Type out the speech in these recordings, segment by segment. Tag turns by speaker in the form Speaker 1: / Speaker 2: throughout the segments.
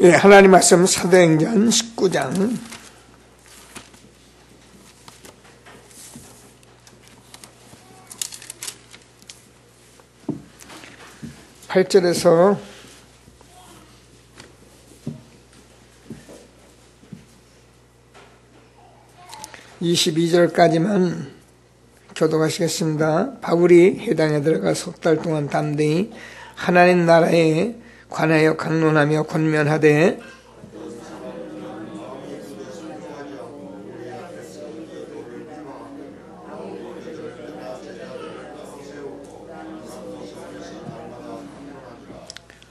Speaker 1: 예, 하나님 말씀 사도행전 19장 8절에서 22절까지만 교독하시겠습니다. 바울이 회당에 들어가 석 달 동안 담대히 하나님 나라에 관하여 강론하며 권면하되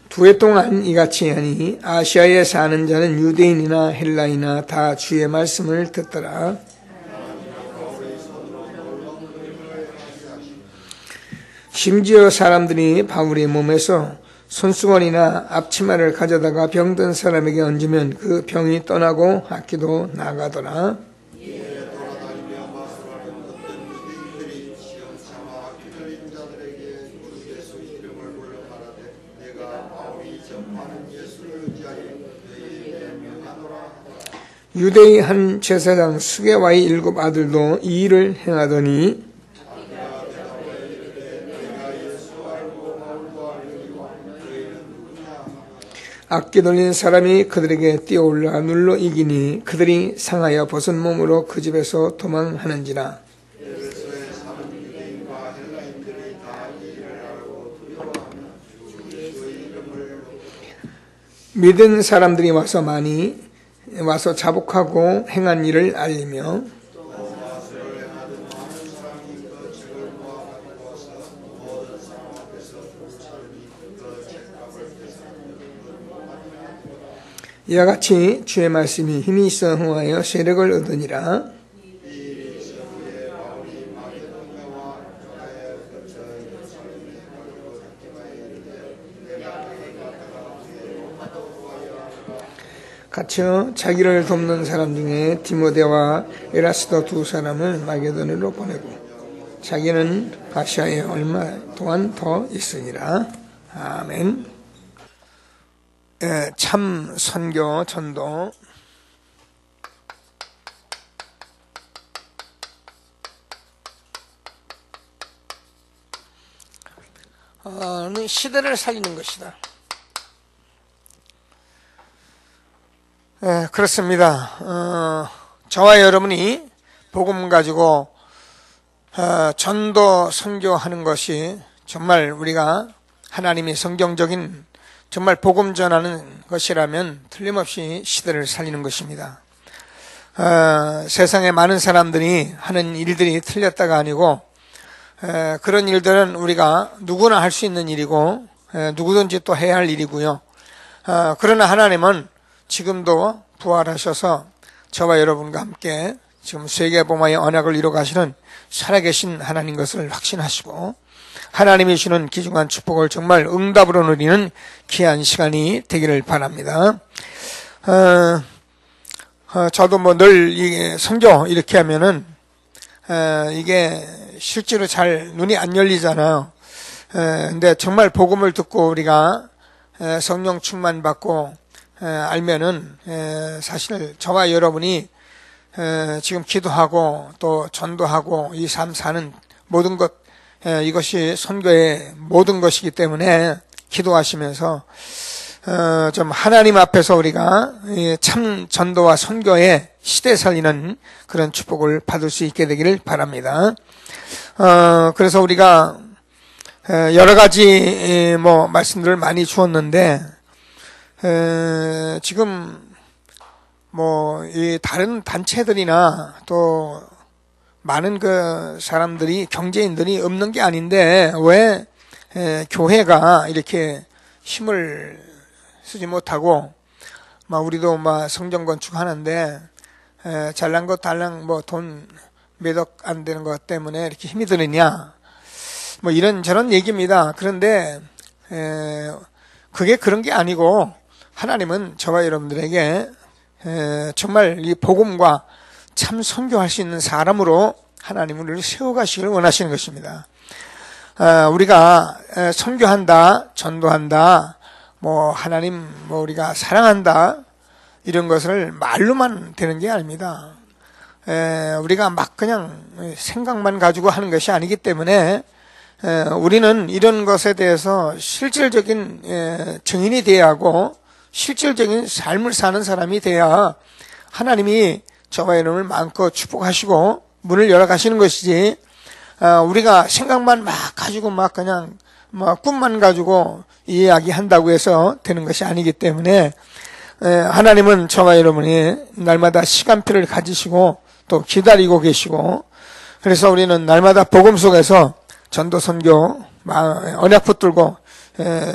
Speaker 1: 두 해 동안 이같이 하니 아시아에 사는 자는 유대인이나 헬라이나 다 주의 말씀을 듣더라. 심지어 사람들이 바울의 몸에서 손수건이나 앞치마를 가져다가 병든 사람에게 얹으면 그 병이 떠나고 악기도 나가더라. 유대의 한 제사장 수게와의 7 아들도 이 일을 행하더니 악기 돌린 사람이 그들에게 뛰어올라 눌러 이기니 그들이 상하여 벗은 몸으로 그 집에서 도망하는지라. 믿은 사람들이 와서 자복하고 행한 일을 알리며 이와 같이 주의 말씀이 힘이 있어 흥하여 세력을 얻으니라. 갇혀 자기를 돕는 사람 중에 디모데와 에라스도 2 사람을 마게도니로 보내고 자기는 아시아에 얼마 동안 더 있으니라. 아멘. 참 선교 전도. 시대를 살리는 것이다. 그렇습니다. 저와 여러분이 복음 가지고 전도 선교하는 것이 정말 우리가 하나님의 성경적인 정말 복음 전하는 것이라면 틀림없이 시대를 살리는 것입니다. 세상에 많은 사람들이 하는 일들이 틀렸다가 아니고 그런 일들은 우리가 누구나 할 수 있는 일이고 누구든지 또 해야 할 일이고요. 그러나 하나님은 지금도 부활하셔서 저와 여러분과 함께 지금 세계복음화의 언약을 이루어 가시는 살아계신 하나님 것을 확신하시고 하나님이 주는 귀중한 축복을 정말 응답으로 누리는 귀한 시간이 되기를 바랍니다. 저도 늘 선교 이렇게 하면은 이게 실제로 잘 눈이 안 열리잖아요. 근데 정말 복음을 듣고 우리가 성령 충만 받고 알면은 사실 저와 여러분이 지금 기도하고 또 전도하고 이 삶 사는 모든 것 이것이 선교의 모든 것이기 때문에 기도하시면서 좀 하나님 앞에서 우리가 참 전도와 선교의 시대 살리는 그런 축복을 받을 수 있게 되기를 바랍니다. 그래서 우리가 여러 가지 말씀들을 많이 주었는데 지금 이 다른 단체들이나 또 많은 그 사람들이 경제인들이 없는 게 아닌데 왜 교회가 이렇게 힘을 쓰지 못하고 우리도 성전 건축하는데 잘난 것 달랑 돈 몇 억 안 되는 것 때문에 이렇게 힘이 드느냐 이런저런 얘기입니다. 그런데 그게 그런 게 아니고 하나님은 저와 여러분들에게 정말 이 복음과 참 선교할 수 있는 사람으로 하나님은 우리를 세워가시기를 원하시는 것입니다. 우리가 선교한다, 전도한다, 뭐 하나님 뭐 우리가 사랑한다 이런 것을 말로만 되는 게 아닙니다. 우리가 막 그냥 생각만 가지고 하는 것이 아니기 때문에 우리는 이런 것에 대해서 실질적인 증인이 돼야 하고 실질적인 삶을 사는 사람이 돼야 하나님이 저와 여러분을 마음껏 축복하시고 문을 열어 가시는 것이지, 우리가 생각만 막 가지고 막 그냥 막 꿈만 가지고 이야기한다고 해서 되는 것이 아니기 때문에 하나님은 저와 여러분이 날마다 시간표를 가지시고 또 기다리고 계시고, 그래서 우리는 날마다 복음 속에서 전도 선교 언약 붙들고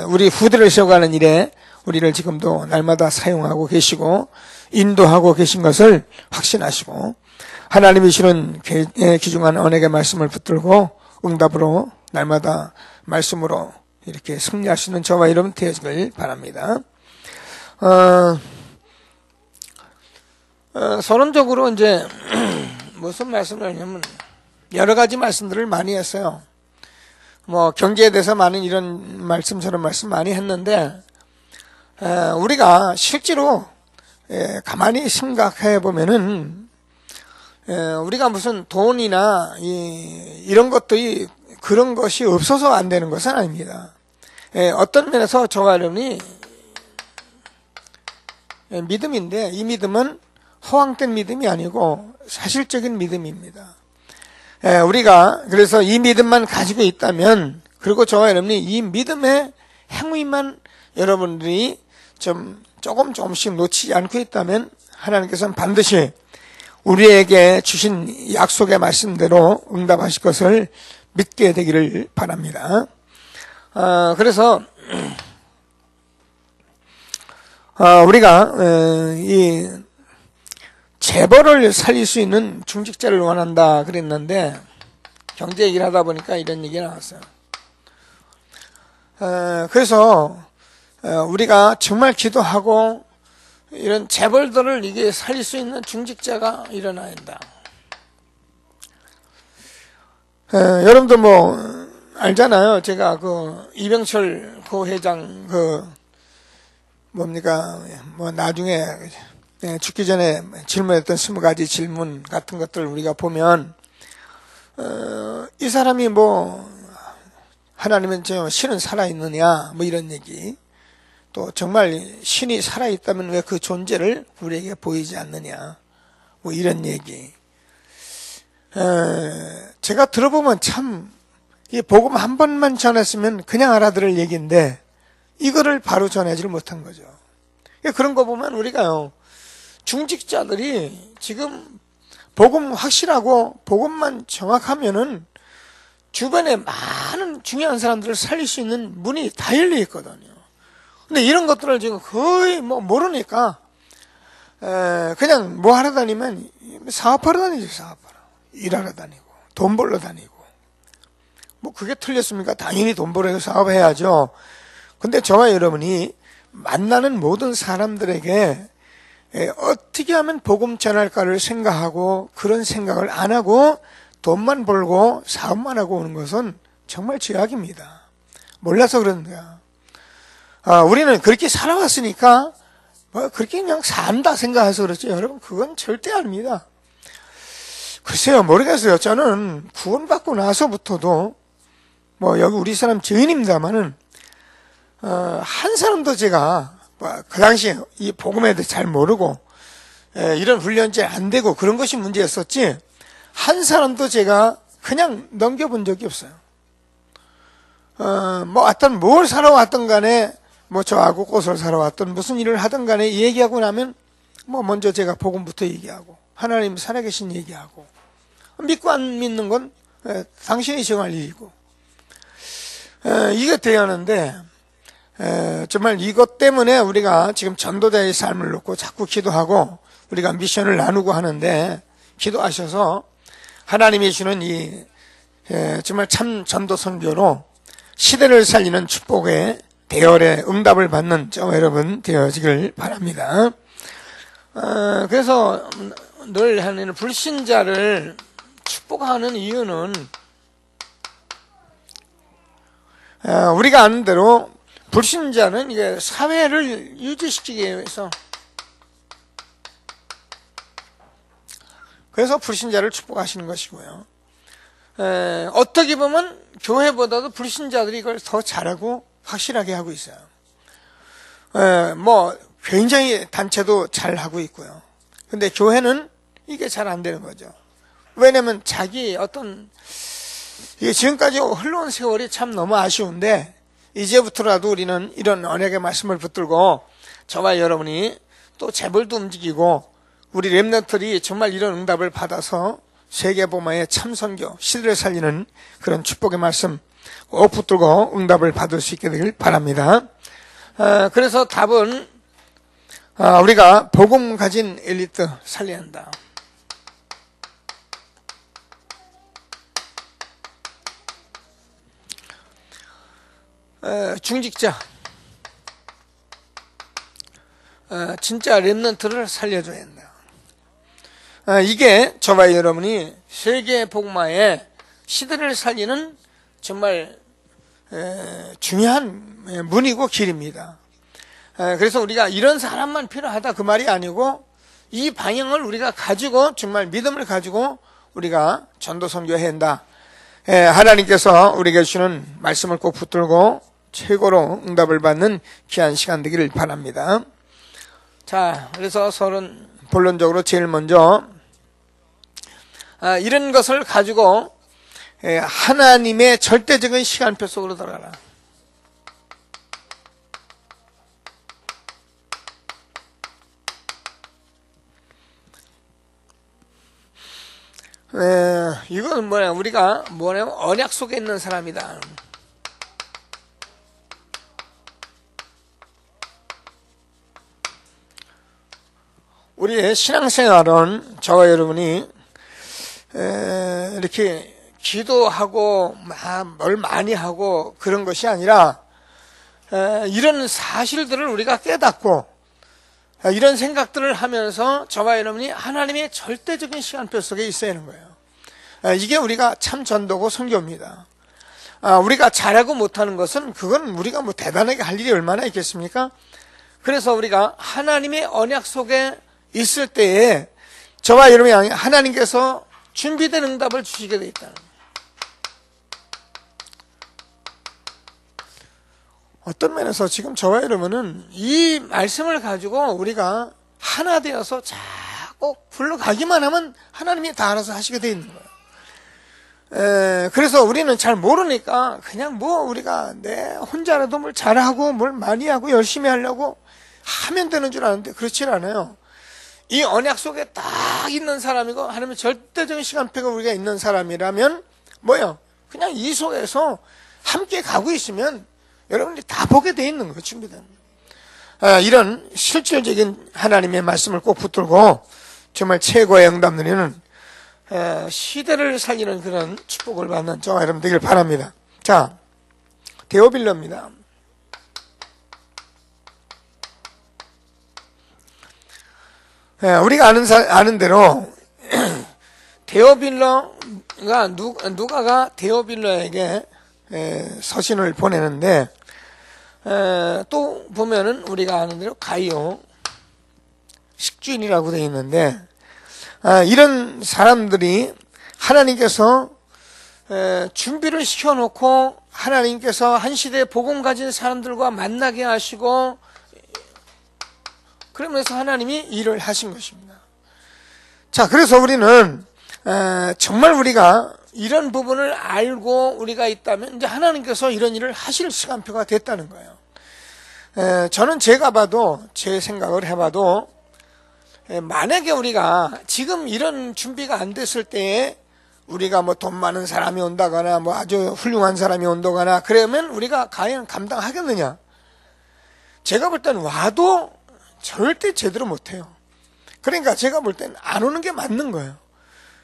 Speaker 1: 우리 후대를 세워가는 일에 우리를 지금도 날마다 사용하고 계시고 인도하고 계신 것을 확신하시고, 하나님이 주는 귀중한 언약의 말씀을 붙들고 응답으로 날마다 말씀으로 이렇게 승리하시는 저와 여러분 되시길 바랍니다. 서론적으로 이제 무슨 말씀을 하냐면 여러 가지 말씀들을 많이 했어요. 뭐 경제에 대해서 많은 이런 말씀 저런 말씀 많이 했는데, 우리가 실제로 가만히 생각해 보면은 우리가 무슨 돈이나 이런 것들이 그런 것이 없어서 안 되는 것은 아닙니다. 어떤 면에서 저와 여러분이 믿음인데 이 믿음은 허황된 믿음이 아니고 사실적인 믿음입니다. 우리가 그래서 이 믿음만 가지고 있다면, 그리고 저와 여러분이 이 믿음의 행위만 여러분들이 조금씩 놓치지 않고 있다면 하나님께서는 반드시 우리에게 주신 약속의 말씀대로 응답하실 것을 믿게 되기를 바랍니다. 그래서 우리가 이 재벌을 살릴 수 있는 중직자를 원한다 그랬는데, 경제 얘기를 하다 보니까 이런 얘기가 나왔어요. 그래서 우리가 정말 기도하고 이런 재벌들을 이게 살릴 수 있는 중직자가 일어나야 한다. 여러분도 뭐 알잖아요. 제가 그 이병철 고 회장 뭐 나중에 죽기 전에 질문했던 20가지 질문 같은 것들을 우리가 보면, 이 사람이 뭐 하나님은 신은 살아있느냐 뭐 이런 얘기, 또 정말 신이 살아있다면 왜 그 존재를 우리에게 보이지 않느냐 뭐 이런 얘기. 제가 들어보면 참 이 복음 한 번만 전했으면 그냥 알아들을 얘기인데 이거를 바로 전하지를 못한 거죠. 그런 거 보면 우리가요, 중직자들이 지금 복음 확실하고 복음만 정확하면은 주변에 많은 중요한 사람들을 살릴 수 있는 문이 다 열려 있거든요. 근데 이런 것들을 지금 거의 뭐 모르니까 그냥 뭐 하러 다니면 사업하러 다니죠. 사업하러 일하러 다니고 돈 벌러 다니고, 뭐 그게 틀렸습니까? 당연히 돈 벌어서 사업해야죠. 근데 저와 여러분이 만나는 모든 사람들에게 어떻게 하면 복음 전할까를 생각하고 그런 생각을 안 하고 돈만 벌고 사업만 하고 오는 것은 정말 죄악입니다. 몰라서 그런 거야. 우리는 그렇게 살아왔으니까 뭐 그렇게 그냥 산다 생각해서 그렇지, 여러분 그건 절대 아닙니다. 글쎄요, 모르겠어요. 저는 구원받고 나서부터도 뭐 여기 우리 사람 증인입니다만은 한 사람도 제가 그 당시에 이 복음에 대해 잘 모르고 이런 훈련이 안 되고 그런 것이 문제였었지, 한 사람도 제가 그냥 넘겨본 적이 없어요. 뭐 하여튼 뭘 사러 왔던 간에 뭐 저하고 꽃을 사러 왔던 무슨 일을 하던 간에 얘기하고 나면 뭐 먼저 제가 복음부터 얘기하고 하나님 살아계신 얘기하고, 믿고 안 믿는 건 당신이 정할 일이고, 이게 돼야 하는데 정말 이것 때문에 우리가 지금 전도자의 삶을 놓고 자꾸 기도하고 우리가 미션을 나누고 하는데, 기도하셔서 하나님이 주는 이 정말 참 전도 선교로 시대를 살리는 축복의 대열의 응답을 받는 저와 여러분 되어지길 바랍니다. 그래서 늘 하는 불신자를 축복하는 이유는 우리가 아는 대로 불신자는 이게 사회를 유지시키기 위해서, 그래서 불신자를 축복하시는 것이고요. 어떻게 보면 교회보다도 불신자들이 이걸 더 잘하고 확실하게 하고 있어요. 뭐 굉장히 단체도 잘하고 있고요. 근데 교회는 이게 잘 안 되는 거죠. 왜냐면 자기 어떤, 이게 지금까지 흘러온 세월이 참 너무 아쉬운데, 이제부터라도 우리는 이런 언약의 말씀을 붙들고 저와 여러분이 또 재벌도 움직이고 우리 렘넌트들이 정말 이런 응답을 받아서 세계복음화의 참선교, 시대를 살리는 그런 축복의 말씀 꼭 붙들고 응답을 받을 수 있게 되길 바랍니다. 그래서 답은 우리가 복음 가진 엘리트 살려야 한다. 중직자, 진짜 렘넌트를 살려줘야 한다. 이게 저와 여러분이 세계 복음화의 시대를 살리는 정말 중요한 문이고 길입니다. 그래서 우리가 이런 사람만 필요하다 그 말이 아니고, 이 방향을 우리가 가지고 정말 믿음을 가지고 우리가 전도 선교해야 한다. 하나님께서 우리에게 주시는 말씀을 꼭 붙들고 최고로 응답을 받는 귀한 시간 되기를 바랍니다. 자, 그래서 본론적으로 제일 먼저 이런 것을 가지고 하나님의 절대적인 시간표 속으로 들어가라. 이건 뭐냐, 우리가 뭐냐면 언약 속에 있는 사람이다. 우리의 신앙생활은 저와 여러분이 이렇게 기도하고 뭘 많이 하고 그런 것이 아니라, 이런 사실들을 우리가 깨닫고 이런 생각들을 하면서 저와 여러분이 하나님의 절대적인 시간표 속에 있어야 하는 거예요. 이게 우리가 참 전도고 선교입니다. 우리가 잘하고 못하는 것은, 그건 우리가 뭐 대단하게 할 일이 얼마나 있겠습니까? 그래서 우리가 하나님의 언약 속에 있을 때에 저와 여러분이 하나님께서 준비된 응답을 주시게 되어 있다는 거예요. 어떤 면에서 지금 저와 여러분은 이 말씀을 가지고 우리가 하나 되어서 자꾸 굴러가기만 하면 하나님이 다 알아서 하시게 되어 있는 거예요. 그래서 우리는 잘 모르니까 그냥 뭐 우리가 혼자라도 뭘 잘하고 뭘 많이 하고 열심히 하려고 하면 되는 줄 아는데 그렇지 않아요. 이 언약 속에 딱 있는 사람이고 하나님의 절대적인 시간표가 우리가 있는 사람이라면 뭐요? 그냥 이 속에서 함께 가고 있으면 여러분들이 다 보게 돼 있는 거예요. 준비된. 이런 실질적인 하나님의 말씀을 꼭 붙들고 정말 최고의 응답 누리는 시대를 살리는 그런 축복을 받는 저와 여러분 되길 바랍니다. 자, 데오빌러입니다. 우리가 아는 대로 데오빌러가 누가가 데오빌러에게 서신을 보내는데, 또 보면은 우리가 아는 대로 가이오 식주인이라고 되어 있는데, 이런 사람들이 하나님께서 준비를 시켜놓고 하나님께서 한 시대에 복음 가진 사람들과 만나게 하시고, 그러면서 하나님이 일을 하신 것입니다. 자, 그래서 우리는 정말 우리가 이런 부분을 알고 우리가 있다면 이제 하나님께서 이런 일을 하실 시간표가 됐다는 거예요. 저는 제가 봐도, 제 생각을 해봐도, 만약에 우리가 지금 이런 준비가 안 됐을 때에 우리가 뭐 돈 많은 사람이 온다거나 뭐 아주 훌륭한 사람이 온다거나 그러면 우리가 과연 감당하겠느냐? 제가 볼 때는 와도 절대 제대로 못해요. 그러니까 제가 볼 때는 안 오는 게 맞는 거예요.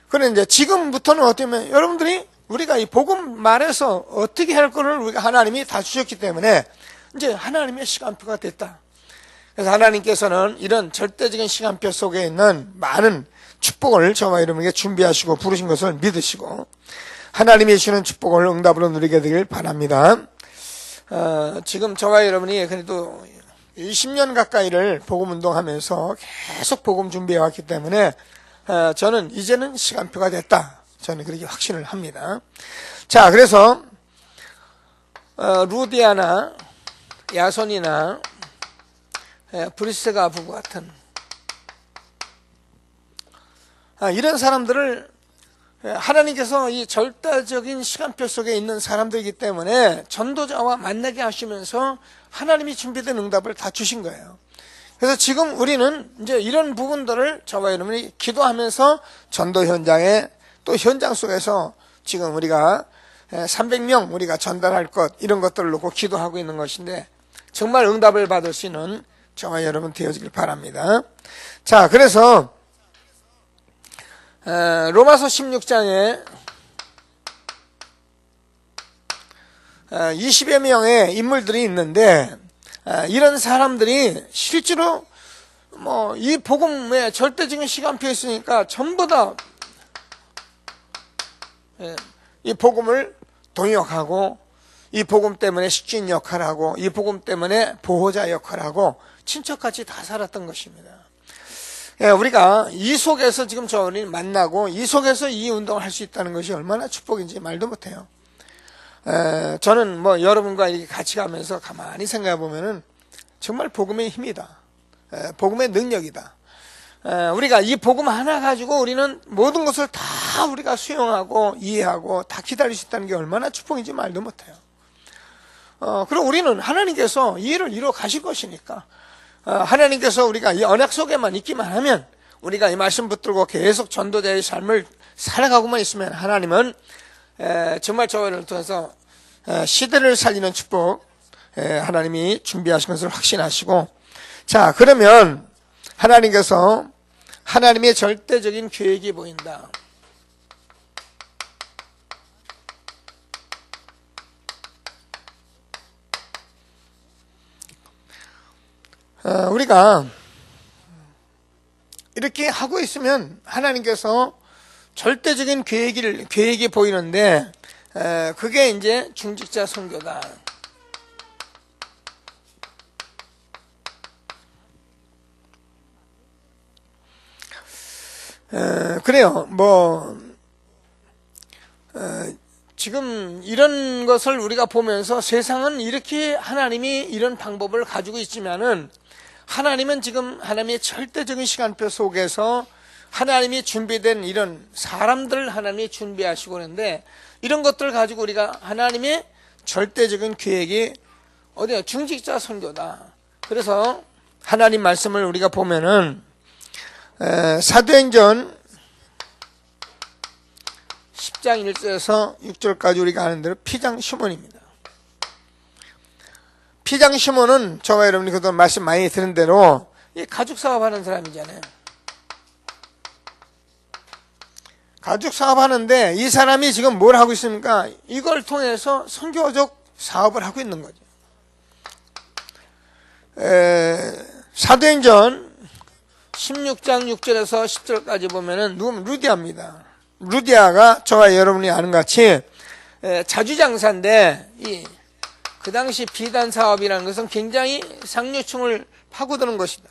Speaker 1: 그런데 이제 지금부터는 어쩌면 여러분들이 우리가 이 복음 말에서 어떻게 할 거를 우리가 하나님이 다 주셨기 때문에 이제 하나님의 시간표가 됐다. 그래서 하나님께서는 이런 절대적인 시간표 속에 있는 많은 축복을 저와 여러분에게 준비하시고 부르신 것을 믿으시고 하나님이 주시는 축복을 응답으로 누리게 되길 바랍니다. 지금 저와 여러분이 그래도 20년 가까이를 복음 운동하면서 계속 복음 준비해 왔기 때문에 저는 이제는 시간표가 됐다. 저는 그렇게 확신을 합니다. 자, 그래서 루디아나 야손이나 브리스가 부부 같은 이런 사람들을 하나님께서 이 절대적인 시간표 속에 있는 사람들이기 때문에 전도자와 만나게 하시면서 하나님이 준비된 응답을 다 주신 거예요. 그래서 지금 우리는 이제 이런 부분들을 저와 여러분이 기도하면서 전도 현장에 또 현장 속에서 지금 우리가 300명 우리가 전달할 것 이런 것들을 놓고 기도하고 있는 것인데 정말 응답을 받을 수 있는 저와 여러분 되어지길 바랍니다. 자, 그래서 로마서 16장에 20여 명의 인물들이 있는데 이런 사람들이 실제로 뭐 이 복음에 절대적인 시간표에 있으니까 전부 다 이 복음을 동역하고 이 복음 때문에 식주인 역할을 하고 이 복음 때문에 보호자 역할을 하고 친척같이 다 살았던 것입니다. 우리가 이 속에서 지금 저를 만나고 이 속에서 이 운동을 할 수 있다는 것이 얼마나 축복인지 말도 못해요. 저는 뭐 여러분과 이렇게 같이 가면서 가만히 생각해 보면은 정말 복음의 힘이다. 복음의 능력이다. 우리가 이 복음 하나 가지고 우리는 모든 것을 다 우리가 수용하고 이해하고 다 기다릴 수 있다는 게 얼마나 축복인지 말도 못해요. 그럼 우리는 하나님께서 이 일을 이루어 가실 것이니까 하나님께서 우리가 이 언약 속에만 있기만 하면 우리가 이 말씀 붙들고 계속 전도자의 삶을 살아가고만 있으면 하나님은 정말 저를 통해서 시대를 살리는 축복 하나님이 준비하신 것을 확신하시고 자, 그러면 하나님께서 하나님의 절대적인 계획이 보인다. 우리가 이렇게 하고 있으면 하나님께서 절대적인 계획이 보이는데 그게 이제 중직자 선교다. 그래요. 지금 이런 것을 우리가 보면서 세상은 이렇게 하나님이 이런 방법을 가지고 있지만은 하나님은 지금 하나님의 절대적인 시간표 속에서 하나님이 준비된 이런 사람들을 하나님이 준비하시고 있는데 이런 것들을 가지고 우리가 하나님의 절대적인 계획이 어디야? 중직자 선교다. 그래서 하나님 말씀을 우리가 보면은 사도행전 10장 1절에서 6절까지 우리가 아는 대로 피장 시몬입니다. 피장 시몬은 저와 여러분이 그동안 말씀 많이 들은 대로 가죽 사업하는 사람이잖아요. 가죽 사업하는데 이 사람이 지금 뭘 하고 있습니까? 이걸 통해서 선교적 사업을 하고 있는 거죠. 사도행전 16장 6절에서 10절까지 보면은 누구면 루디아입니다. 루디아가 저와 여러분이 아는 같이 자주장사인데 그 당시 비단 사업이라는 것은 굉장히 상류층을 파고드는 것이다.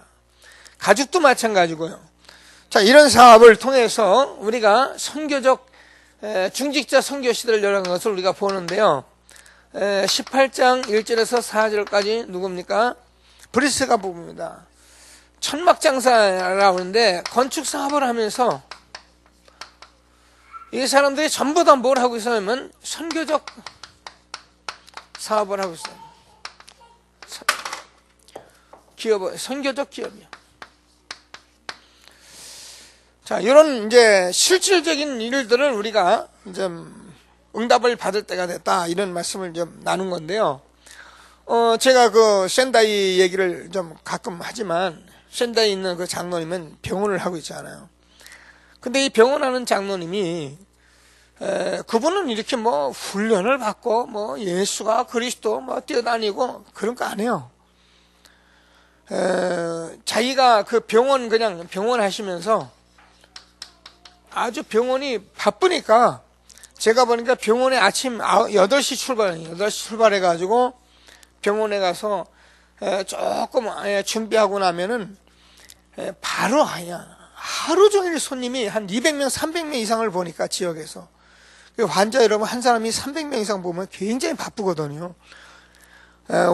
Speaker 1: 가죽도 마찬가지고요. 자, 이런 사업을 통해서 우리가 선교적 중직자 선교 시대를 열어간 것을 우리가 보는데요. 18장 1절에서 4절까지 누굽니까? 브리스가 부부입니다. 천막장사라고 하는데 건축 사업을 하면서 이 사람들이 전부 다 뭘 하고 있었냐면 선교적 사업을 하고 있어요. 선교적 기업이요. 자, 이런 이제 실질적인 일들을 우리가 이제 응답을 받을 때가 됐다. 이런 말씀을 좀 나눈 건데요. 제가 그 센다이 얘기를 좀 가끔 하지만 센다이에 있는 그 장로님은 병원을 하고 있잖아요. 근데 이 병원하는 장로님이 그분은 이렇게 뭐 훈련을 받고 뭐 예수가 그리스도 뭐 뛰어다니고 그런 거 안 해요. 자기가 그 그냥 병원 하시면서 아주 병원이 바쁘니까 제가 보니까 병원에 아침 8시 출발해가지고 병원에 가서 조금 준비하고 나면은 바로 하루 종일 손님이 한 200명, 300명 이상을 보니까 지역에서 환자 여러분 한 사람이 300명 이상 보면 굉장히 바쁘거든요.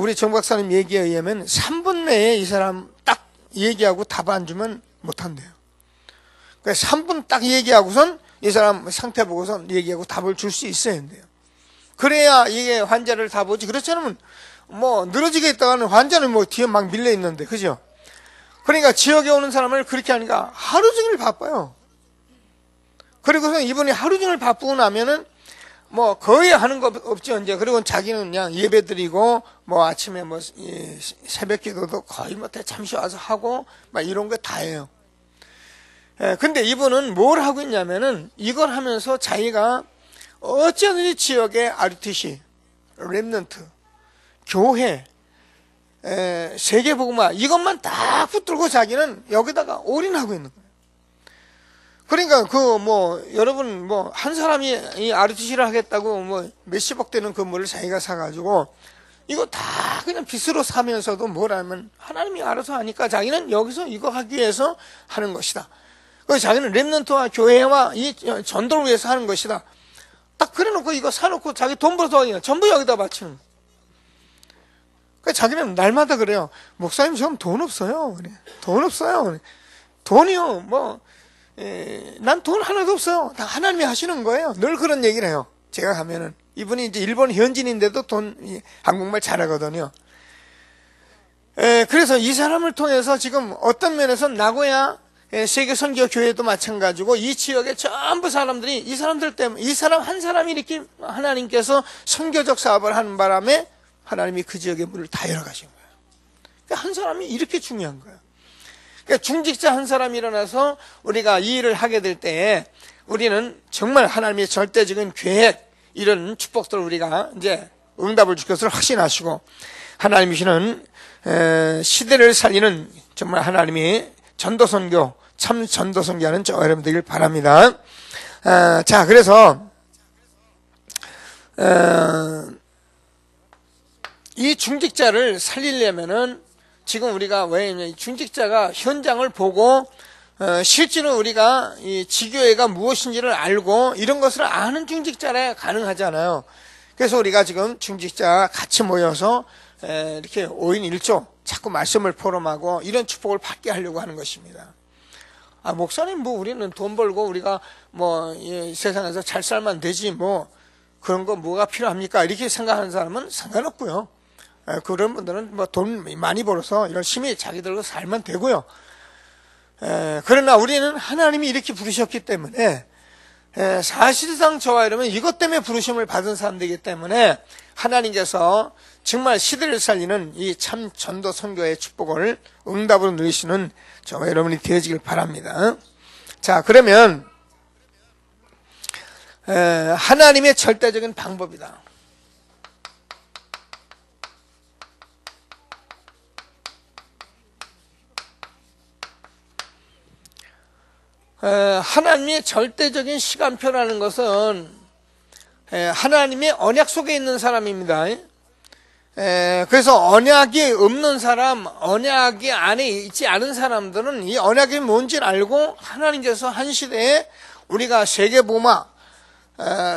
Speaker 1: 우리 정 박사님 얘기에 의하면 3분 내에 이 사람 딱 얘기하고 답 안 주면 못한대요. 그러니까 3분 딱 얘기하고선 이 사람 상태 보고선 얘기하고 답을 줄 수 있어야 된대요. 그래야 이게 환자를 다 보지. 그렇지 않으면 뭐 늘어지게 있다가는 환자는 뭐 뒤에 막 밀려 있는데, 그죠? 그러니까 지역에 오는 사람을 그렇게 하니까 하루 종일 바빠요. 그리고서 이분이 하루 종일 바쁘고 나면은 뭐 거의 하는 거 없죠 이제. 그리고 자기는 그냥 예배 드리고 뭐 아침에 뭐 새벽 기도도 거의 뭐 잠시 와서 하고 막 이런 거 다 해요. 근데 이분은 뭘 하고 있냐면은 이걸 하면서 자기가 어쩌든지 지역의 RTC, 렘넌트, 교회, 세계복음화 이것만 딱 붙들고 자기는 여기다가 올인하고 있는 거예요. 그러니까 그 뭐 여러분 뭐 한 사람이 이 RTC를 하겠다고 뭐 몇십억 되는 건물을 자기가 사가지고 이거 다 그냥 빚으로 사면서도 뭘 하면 하나님이 알아서 하니까 자기는 여기서 이거 하기 위해서 하는 것이다. 그래서 자기는 렘넌트와 교회와 이 전도를 위해서 하는 것이다. 딱 그래놓고 이거 사놓고 자기 돈 벌어서 하니까 전부 여기다 바치는 거예요. 그러니까 자기는 날마다 그래요. 목사님 전 돈 없어요. 그래. 돈 없어요. 그래. 돈이요 뭐 난 돈 하나도 없어요. 다 하나님이 하시는 거예요. 늘 그런 얘기를 해요. 제가 가면은 이분이 이제 일본 현지인인데도 한국말 잘하거든요. 그래서 이 사람을 통해서 지금 어떤 면에서 나고야 세계 선교 교회도 마찬가지고 이 지역의 전부 사람들이 이 사람들 때문에 이 사람 한 사람이 이렇게 하나님께서 선교적 사업을 하는 바람에 하나님이 그 지역의 문을 다 열어가신 거예요. 그러니까 한 사람이 이렇게 중요한 거예요. 그러니까 중직자 한 사람이 일어나서 우리가 이 일을 하게 될 때에 우리는 정말 하나님의 절대적인 계획 이런 축복들을 우리가 이제 응답을 줄 것을 확신하시고 하나님이시는 시대를 살리는 정말 하나님이 전도선교 참 전도선교하는 저 여러분 되길 바랍니다. 자 그래서 이 중직자를 살리려면은 지금 우리가 왜 중직자가 현장을 보고 실제로 우리가 이 지교회가 무엇인지를 알고 이런 것을 아는 중직자라 가능하잖아요. 그래서 우리가 지금 중직자 같이 모여서 이렇게 5인 1조 자꾸 말씀을 포럼하고 이런 축복을 받게 하려고 하는 것입니다. 아 목사님 뭐 우리는 돈 벌고 우리가 뭐 이 세상에서 잘 살면 되지 뭐 그런 거 뭐가 필요합니까? 이렇게 생각하는 사람은 상관없고요. 그런 분들은 뭐 돈 많이 벌어서 열심히 자기들로 살면 되고요. 그러나 우리는 하나님이 이렇게 부르셨기 때문에 사실상 저와 여러분 이것 때문에 부르심을 받은 사람들이기 때문에 하나님께서 정말 시대를 살리는 이 참 전도 선교의 축복을 응답으로 누리시는 저와 여러분이 되어지길 바랍니다. 자 그러면 하나님의 절대적인 방법이다. 하나님의 절대적인 시간표라는 것은 하나님의 언약 속에 있는 사람입니다. 그래서 언약이 없는 사람, 언약이 안에 있지 않은 사람들은 이 언약이 뭔지를 알고 하나님께서 한 시대에 우리가 세계복음화,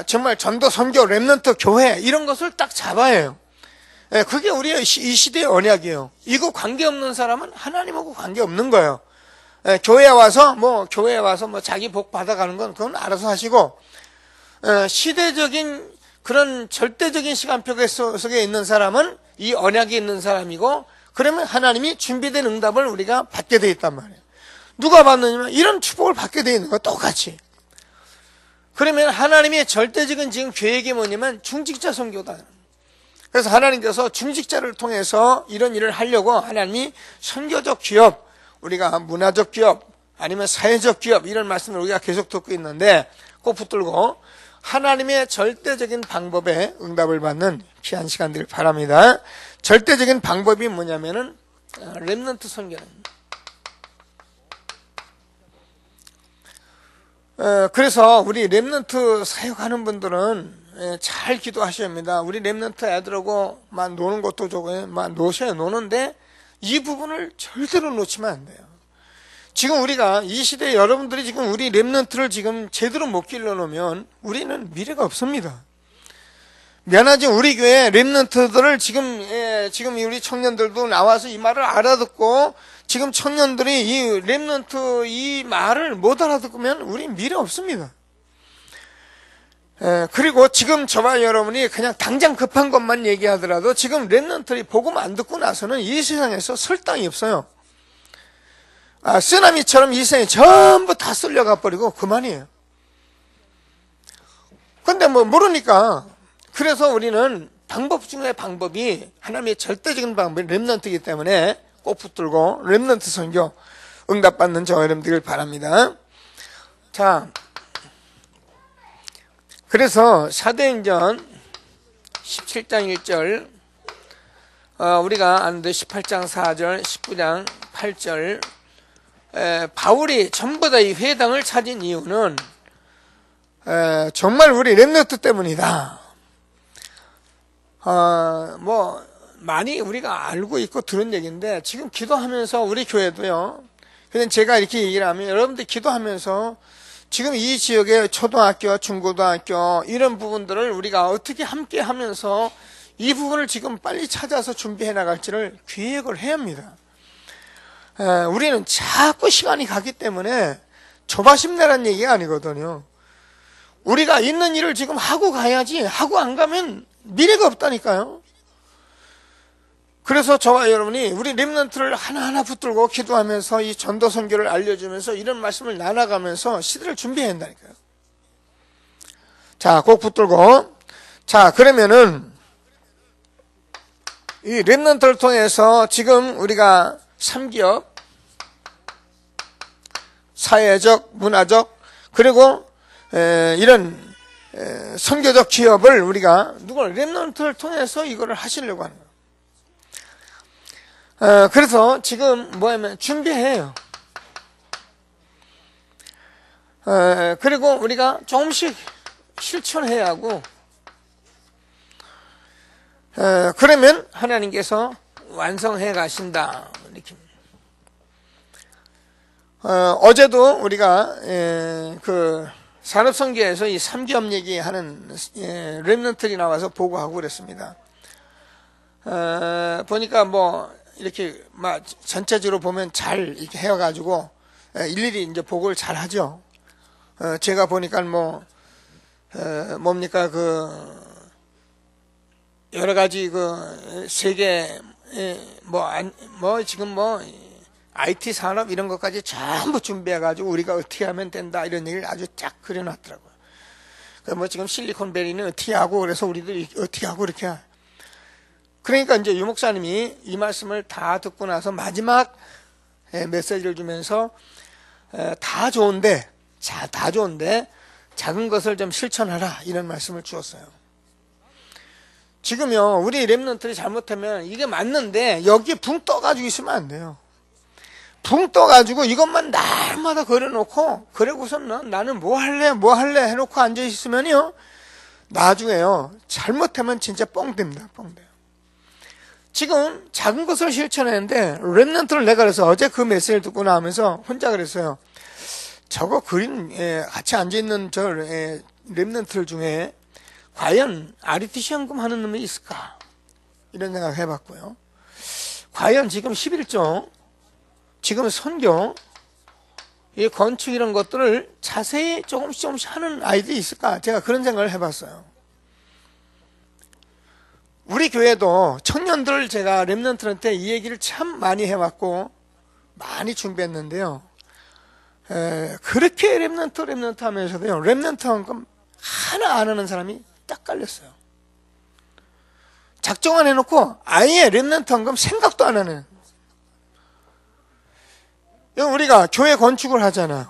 Speaker 1: 정말 전도, 선교, 렘넌트, 교회 이런 것을 딱 잡아야 해요. 그게 우리의 이 시대의 언약이에요. 이거 관계없는 사람은 하나님하고 관계없는 거예요. 교회에 와서 뭐 자기 복 받아가는 건 그건 알아서 하시고 시대적인 그런 절대적인 시간표 속에 있는 사람은 이 언약이 있는 사람이고 그러면 하나님이 준비된 응답을 우리가 받게 돼 있단 말이에요. 누가 받느냐면 이런 축복을 받게 돼 있는 거 똑같이. 그러면 하나님의 절대적인 지금 계획이 뭐냐면 중직자 선교다. 그래서 하나님께서 중직자를 통해서 이런 일을 하려고 하나님이 선교적 기업 우리가 문화적 기업 아니면 사회적 기업 이런 말씀을 우리가 계속 듣고 있는데 꼭 붙들고 하나님의 절대적인 방법에 응답을 받는 귀한 시간 되길 바랍니다. 절대적인 방법이 뭐냐면은 렘넌트 선교는 그래서 우리 렘넌트 사역하는 분들은 잘 기도하셔야 합니다. 우리 렘넌트 애들하고 막 노는 것도 좋고 막 노셔야 노는데 이 부분을 절대로 놓치면 안 돼요. 지금 우리가 이 시대에 여러분들이 지금 우리 렘넌트를 지금 제대로 못 길러놓으면 우리는 미래가 없습니다. 미안하지 우리 교회 렘넌트들을 지금 우리 청년들도 나와서 이 말을 알아듣고 지금 청년들이 이 렘넌트 이 말을 못 알아듣으면 우리 미래 없습니다. 그리고 지금 저와 여러분이 그냥 당장 급한 것만 얘기하더라도 지금 렘넌트들이 복음 안 듣고 나서는 이 세상에서 설 땅이 없어요. 쓰나미처럼 이 세상에 전부 다 쓸려가 버리고 그만이에요. 근데 뭐 모르니까 그래서 우리는 방법 중에 방법이 하나님의 절대적인 방법이 렘넌트이기 때문에 꼭 붙들고 렘넌트 선교 응답받는 저와 여러분 되길 바랍니다. 자, 그래서 사도행전 17장 1절 우리가 아는데 18장 4절 19장 8절 바울이 전부 다 이 회당을 찾은 이유는 정말 우리 렘넌트 때문이다. 뭐 많이 우리가 알고 있고 들은 얘기인데 지금 기도하면서 우리 교회도요. 그냥 제가 이렇게 얘기를 하면 여러분들 기도하면서 지금 이 지역의 초등학교, 중고등학교 이런 부분들을 우리가 어떻게 함께 하면서 이 부분을 지금 빨리 찾아서 준비해 나갈지를 계획을 해야 합니다. 우리는 자꾸 시간이 가기 때문에 조바심 내란 얘기가 아니거든요. 우리가 있는 일을 지금 하고 가야지 하고 안 가면 미래가 없다니까요. 그래서 저와 여러분이 우리 렘넌트를 하나하나 붙들고 기도하면서 이 전도 선교를 알려주면서 이런 말씀을 나눠가면서 시대를 준비해야 한다니까요. 자, 꼭 붙들고. 자, 그러면은 이 렘넌트를 통해서 지금 우리가 3기업 사회적, 문화적 그리고 이런 선교적 기업을 우리가 렘넌트를 통해서 이거를 하시려고 하는 거예요. 그래서 지금 뭐냐면 준비해요. 그리고 우리가 조금씩 실천해야 하고 그러면 하나님께서 완성해 가신다. 이렇게. 어제도 우리가 그 산업선교에서 이 3기업 얘기하는 렘넌트들이 나와서 보고하고 그랬습니다. 보니까 뭐 이렇게 막 전체적으로 보면 잘 이렇게 해가지고 일일이 이제 보고를 잘 하죠. 제가 보니까 뭐 뭡니까 그 여러 가지 그 세계 뭐 지금 뭐 IT 산업 이런 것까지 전부 준비해가지고 우리가 어떻게 하면 된다 이런 얘기를 아주 쫙 그려놨더라고요. 뭐 지금 실리콘밸리는 어떻게 하고 그래서 우리도 어떻게 하고 이렇게. 그러니까 이제 유 목사님이 이 말씀을 다 듣고 나서 마지막 메시지를 주면서 다 좋은데 작은 것을 좀 실천하라 이런 말씀을 주었어요. 지금요 우리 렘넌트들이 잘못하면 이게 맞는데 여기에 붕 떠가지고 있으면 안 돼요. 붕 떠가지고 이것만 날마다 걸어놓고 그러고서는 나는 뭐 할래 해놓고 앉아있으면요 나중에요 잘못하면 진짜 뻥 됩니다. 뻥 돼요. 지금 작은 것을 실천했는데 렘넌트를 내가 그래서 어제 그 메시지를 듣고 나오면서 혼자 그랬어요. 저거 그린 같이 앉아있는 저 렘넌트들 중에 과연 RUTC 헌금 하는 놈이 있을까 이런 생각 해봤고요. 과연 지금 11조 지금 선교 이 건축 이런 것들을 자세히 조금씩 하는 아이들이 있을까 제가 그런 생각을 해봤어요. 우리 교회도 청년들 제가 렘넌트한테 이 얘기를 참 많이 해왔고 많이 준비했는데요. 그렇게 렘넌트 하면서도요. 렘넌트 헌금 하나 안 하는 사람이 딱 깔렸어요. 작정을 해놓고 아예 렘넌트 헌금 생각도 안 하는. 우리가 교회 건축을 하잖아요.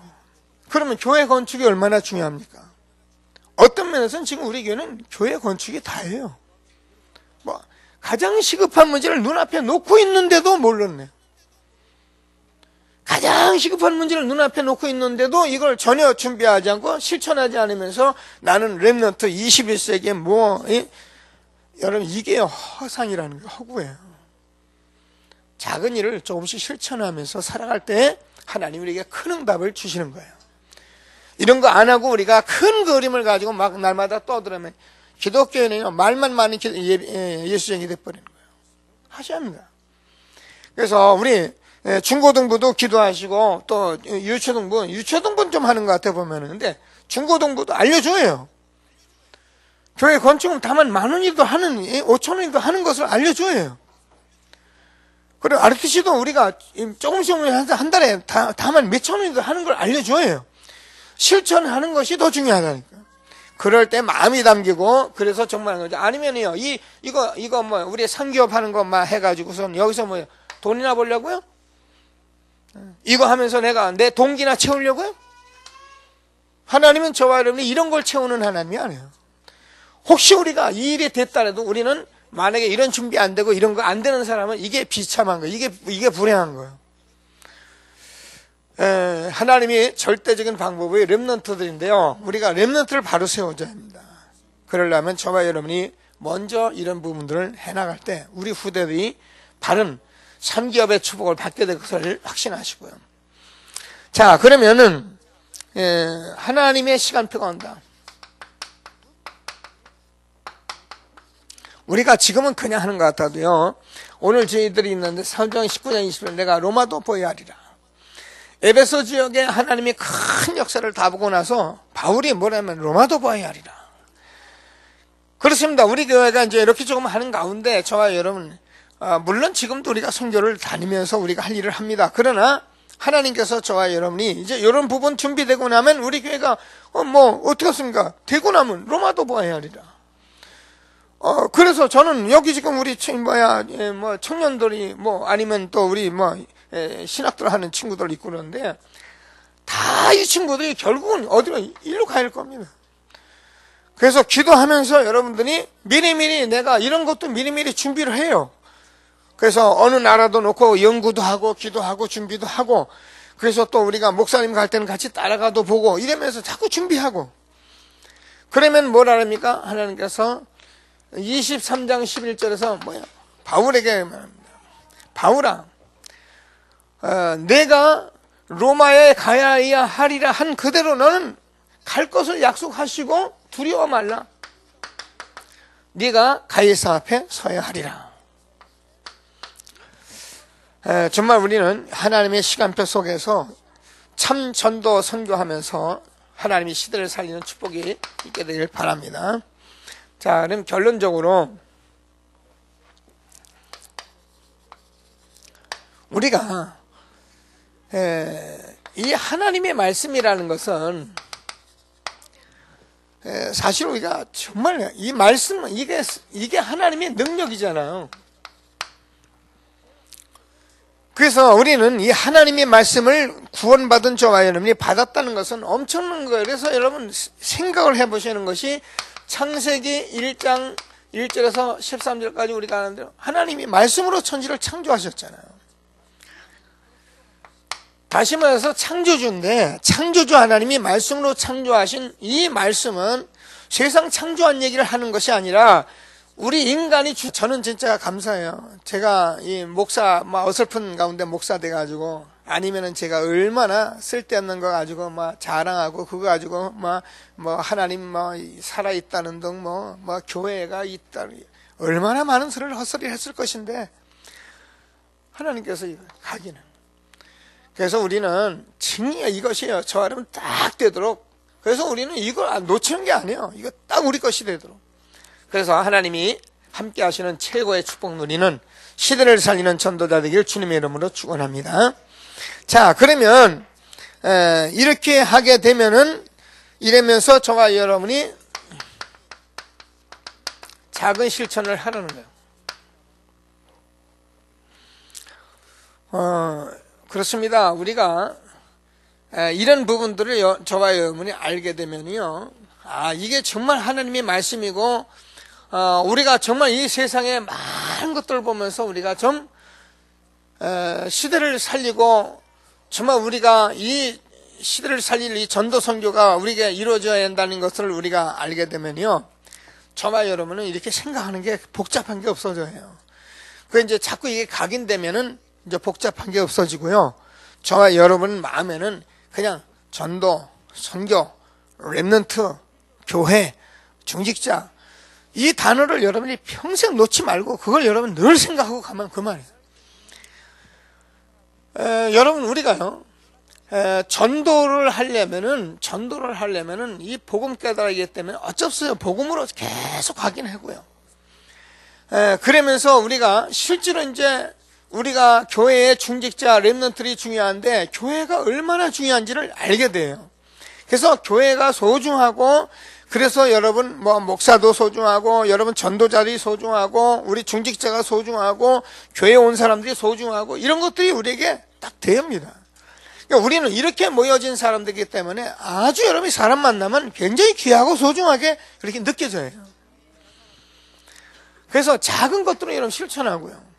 Speaker 1: 그러면 교회 건축이 얼마나 중요합니까? 어떤 면에서는 지금 우리 교회는 교회 건축이 다예요. 뭐 가장 시급한 문제를 눈앞에 놓고 있는데도 몰랐네. 가장 가장 시급한 문제를 눈앞에 놓고 있는데도 이걸 전혀 준비하지 않고 실천하지 않으면서 나는 렘넌트 21세기에 여러분 이게 허상이라는 게 허구예요. 작은 일을 조금씩 실천하면서 살아갈 때 하나님 우리에게 큰 응답을 주시는 거예요. 이런 거 안 하고 우리가 큰 그림을 가지고 막 날마다 떠들면 기독교인은요 말만 많은 예수쟁이 돼버리는 거예요. 하셔야 합니다. 그래서 우리 중고등부도 기도하시고 또 유초등부는 좀 하는 것 같아 보면은 근데 중고등부도 알려줘요. 교회 건축은 다만 10,000원이도 하는 5,000원이도 하는 것을 알려줘요. 그리고 RTC도 우리가 조금씩 한 달에 다만 몇천 원이도 하는 걸 알려줘요. 실천하는 것이 더 중요하다니까. 그럴 때 마음이 담기고 그래서 정말 하는 거죠. 아니면요 이거 뭐 우리 상기업 하는 것만 해가지고선 여기서 뭐 돈이나 벌려고요? 이거 하면서 내가 내 동기나 채우려고요? 하나님은 저와 여러분이 이런 걸 채우는 하나님이 아니에요. 혹시 우리가 이 일이 됐다라도 우리는 만약에 이런 준비 안 되고 이런 거 안 되는 사람은 이게 비참한 거예요. 이게 불행한 거예요. 하나님이 절대적인 방법이 렘넌트들인데요. 우리가 렘넌트를 바로 세워줘야 합니다. 그러려면 저와 여러분이 먼저 이런 부분들을 해나갈 때 우리 후대들이 바른 3기업의 축복을 받게 될 것을 확신하시고요. 자, 그러면은 하나님의 시간표가 온다. 우리가 지금은 그냥 하는 것 같아도요. 오늘 저희들이 있는데 3장 19장 20절 내가 로마도 보여야 하리라. 에베소 지역에 하나님이 큰 역사를 다 보고 나서 바울이 뭐라면 로마도 보여야 하리라. 그렇습니다. 우리 교회가 이제 이렇게 조금 하는 가운데 저와 여러분 물론 지금도 우리가 선교를 다니면서 우리가 할 일을 합니다. 그러나 하나님께서 저와 여러분이 이제 이런 부분 준비되고 나면 우리 교회가 어떻게 했습니까? 되고 나면 로마도 보아야 하리라. 그래서 저는 여기 지금 우리 청년들이 아니면 또 우리 신학들 하는 친구들 있고 그러는데 다 이 친구들이 결국은 어디로 일로 가야 할 겁니다. 그래서 기도하면서 여러분들이 미리미리 내가 이런 것도 미리미리 준비를 해요. 그래서 어느 나라도 놓고 연구도 하고 기도하고 준비도 하고 그래서 또 우리가 목사님 갈 때는 같이 따라가도 보고 이러면서 자꾸 준비하고 그러면 뭐라 합니까? 하나님께서 23장 11절에서 바울에게 말합니다. 바울아 내가 로마에 가야 하리라 한 그대로 너는 갈 것을 약속하시고 두려워 말라. 네가 가이사 앞에 서야 하리라. 정말 우리는 하나님의 시간표 속에서 참 전도 선교하면서 하나님이 시대를 살리는 축복이 있게 되길 바랍니다. 자, 그럼 결론적으로 우리가 이 하나님의 말씀이라는 것은 사실 우리가 정말 이 말씀 이게 하나님의 능력이잖아요. 그래서 우리는 이 하나님의 말씀을 구원받은 저와 여러분이 받았다는 것은 엄청난 거예요. 그래서 여러분 생각을 해보시는 것이 창세기 1장 1절에서 13절까지 우리가 하는 대로 하나님이 말씀으로 천지를 창조하셨잖아요. 다시 말해서 창조주인데 창조주 하나님이 말씀으로 창조하신 이 말씀은 세상 창조한 얘기를 하는 것이 아니라 우리 인간이 저는 진짜 감사해요. 제가 이 목사 어설픈 가운데 목사 돼가지고 아니면은 제가 얼마나 쓸데없는 거 가지고 자랑하고 그거 가지고 하나님 살아 있다는 등 교회가 있다 얼마나 많은 소리를 헛소리 했을 것인데 하나님께서 가기는 그래서 우리는 증이야 이것이에요. 저 여러분 딱 되도록 그래서 우리는 이걸 놓치는 게 아니에요. 이거 딱 우리 것이 되도록 그래서 하나님이 함께 하시는 최고의 축복 누리는 시대를 살리는 전도자 되길 주님의 이름으로 축원합니다. 자, 그러면 이렇게 하게 되면은 이러면서 저와 여러분이 작은 실천을 하라는 거예요. 그렇습니다. 우리가 이런 부분들을 저와 여러분이 알게 되면요, 이게 정말 하나님의 말씀이고 우리가 정말 이 세상의 많은 것들을 보면서 우리가 좀 시대를 살리고 정말 우리가 이 시대를 살릴 이 전도 선교가 우리에게 이루어져야 한다는 것을 우리가 알게 되면요, 저와 여러분은 이렇게 생각하는 게 복잡한 게 없어져요. 그 이제 자꾸 이게 각인되면은 이제 복잡한 게 없어지고요, 저와 여러분 마음에는 그냥 전도, 선교, 렘넌트, 교회, 중직자, 이 단어를 여러분이 평생 놓지 말고 그걸 여러분 늘 생각하고 가면 그만이에요. 여러분, 우리가요, 전도를 하려면은 이 복음 깨달아야기 때문에 어쩔 수 없어요. 복음으로 계속 가긴 하고요. 그러면서 우리가 실제로 이제 우리가 교회의 중직자, 렘넌트들이 중요한데 교회가 얼마나 중요한지를 알게 돼요. 그래서 교회가 소중하고, 그래서 여러분 목사도 소중하고, 여러분 전도자들이 소중하고, 우리 중직자가 소중하고, 교회에 온 사람들이 소중하고, 이런 것들이 우리에게 딱 대입니다. 그러니까 우리는 이렇게 모여진 사람들이기 때문에 아주 여러분이 사람 만나면 굉장히 귀하고 소중하게 그렇게 느껴져요. 그래서 작은 것들은 여러분 실천하고요.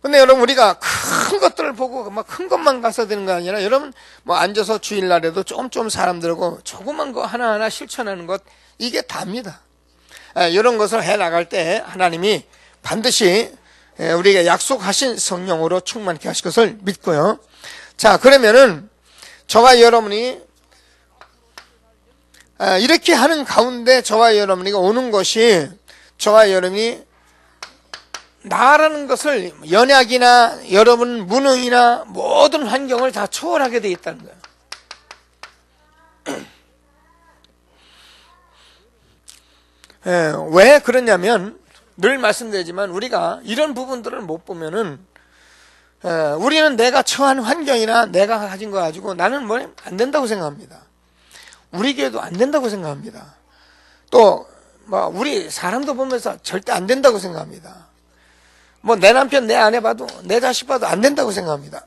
Speaker 1: 근데 여러분, 우리가 큰 것들을 보고 막 큰 것만 가서 되는 거 아니라, 여러분 앉아서 주일날에도 조금 사람들하고 조그만 거 하나하나 실천하는 것, 이게 답니다. 이런 것을 해 나갈 때 하나님이 반드시 우리에게 약속하신 성령으로 충만케 하실 것을 믿고요. 자, 그러면은 저와 여러분이 이렇게 하는 가운데 저와 여러분이 오는 것이, 저와 여러분이 나라는 것을 연약이나 여러분 무능이나 모든 환경을 다 초월하게 되어 있다는 거예요. 왜 그러냐면, 늘 말씀드리지만 우리가 이런 부분들을 못 보면은 우리는 내가 처한 환경이나 내가 가진 거 가지고 나는 안 된다고 생각합니다. 우리 교회도 안 된다고 생각합니다. 또 우리 사람도 보면서 절대 안 된다고 생각합니다. 내 남편, 내 아내 봐도, 내 자식 봐도 안 된다고 생각합니다.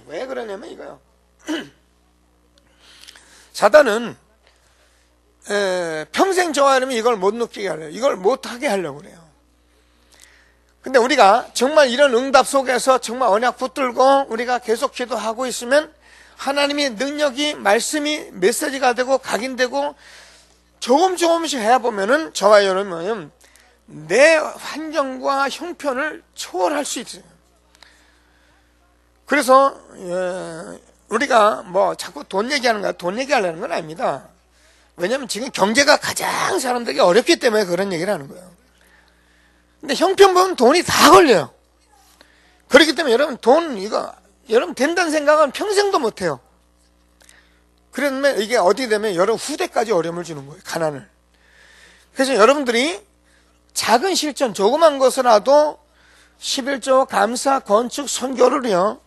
Speaker 1: 왜 그러냐면 이거요. 사단은 평생 저와 여러분이 이걸 못 느끼게 하려고, 이걸 못하게 하려고 그래요. 근데 우리가 정말 이런 응답 속에서 정말 언약 붙들고 우리가 계속 기도하고 있으면 하나님의 능력이, 말씀이 메시지가 되고 각인되고 조금씩 해보면은 저와 여러분은 내 환경과 형편을 초월할 수 있어요. 그래서 우리가 자꾸 돈 얘기하는 거야. 돈 얘기하려는 건 아닙니다. 왜냐하면 지금 경제가 가장 사람들에게 어렵기 때문에 그런 얘기를 하는 거예요. 근데 형편 보면 돈이 다 걸려요. 그렇기 때문에 여러분, 여러분 된다는 생각은 평생도 못해요. 그러면 이게 어디 되면 여러분 후대까지 어려움을 주는 거예요. 가난을. 그래서 여러분들이 작은 실천, 조그만 것이라도 11조 감사, 건축, 선교를요,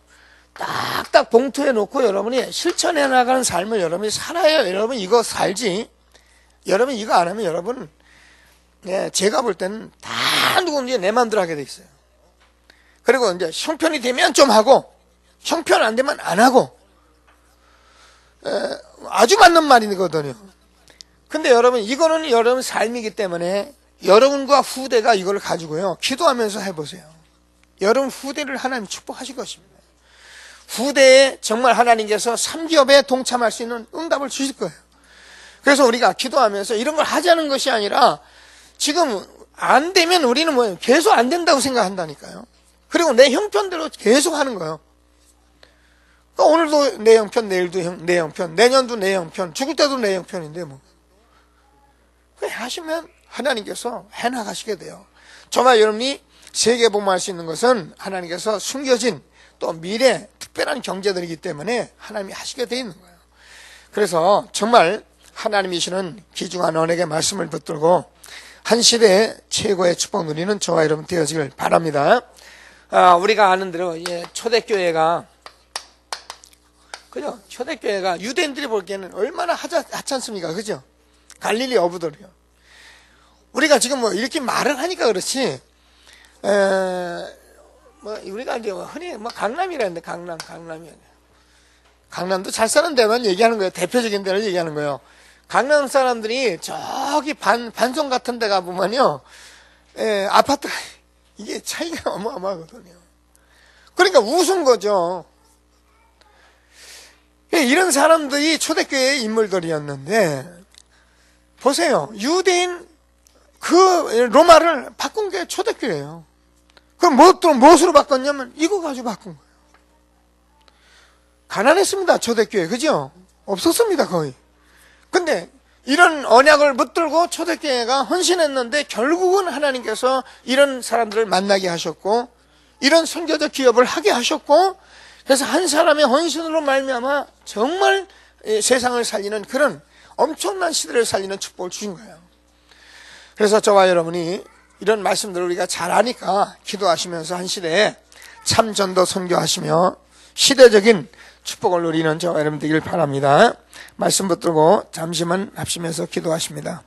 Speaker 1: 딱딱 봉투에 놓고 여러분이 실천해 나가는 삶을 여러분이 살아야, 여러분 이거 살지. 여러분 이거 안 하면 여러분, 제가 볼 때는 다 누군지 내 마음대로 하게 돼 있어요. 그리고 이제 형편이 되면 좀 하고, 형편 안 되면 안 하고, 아주 맞는 말이거든요. 근데 여러분, 이거는 여러분 삶이기 때문에 여러분과 후대가 이걸 가지고요, 기도하면서 해보세요. 여러분 후대를 하나님 축복하실 것입니다. 후대에 정말 하나님께서 삼기업에 동참할 수 있는 응답을 주실 거예요. 그래서 우리가 기도하면서 이런 걸 하자는 것이 아니라, 지금 안 되면 우리는 계속 안 된다고 생각한다니까요. 그리고 내 형편대로 계속 하는 거예요. 오늘도 내 형편, 내일도 내 형편, 내년도 내 형편, 죽을 때도 내 형편인데 그렇게 하시면 하나님께서 해나가시게 돼요. 저와 여러분이 세계복음할 수 있는 것은 하나님께서 숨겨진 또 미래 특별한 경제들이기 때문에 하나님이 하시게 돼 있는 거예요. 그래서 정말 하나님이시는 귀중한 언약의 말씀을 붙들고 한 시대의 최고의 축복 누리는 저와 여러분 되어지길 바랍니다. 우리가 아는 대로 초대교회가, 그죠? 초대교회가 유대인들이 보기에는 얼마나 하찮 습니까? 그죠? 갈릴리 어부들이요. 우리가 지금 이렇게 말을 하니까 그렇지, 우리가 이제 흔히 강남이라는데, 강남이야. 강남도 잘 사는 데만 얘기하는 거예요. 대표적인 데를 얘기하는 거예요. 강남 사람들이 저기 반송 같은 데 가보면요, 아파트가, 이게 차이가 어마어마하거든요. 그러니까 우스운 거죠. 이런 사람들이 초대교회의 인물들이었는데, 보세요. 유대인 그 로마를 바꾼 게 초대교회예요. 그럼 무엇으로 바꿨냐면 이거 가지고 바꾼 거예요. 가난했습니다. 초대교회. 그죠? 없었습니다. 거의. 근데 이런 언약을 붙들고 초대교회가 헌신했는데 결국은 하나님께서 이런 사람들을 만나게 하셨고 이런 선교적 기업을 하게 하셨고 그래서 한 사람의 헌신으로 말미암아 정말 세상을 살리는 그런 엄청난 시대를 살리는 축복을 주신 거예요. 그래서 저와 여러분이 이런 말씀들을 우리가 잘 아니까 기도하시면서 한 시대에 참 전도 선교하시며 시대적인 축복을 누리는 저와 여러분 되길 바랍니다. 말씀 붙들고 잠시만 합심해서 기도하십니다.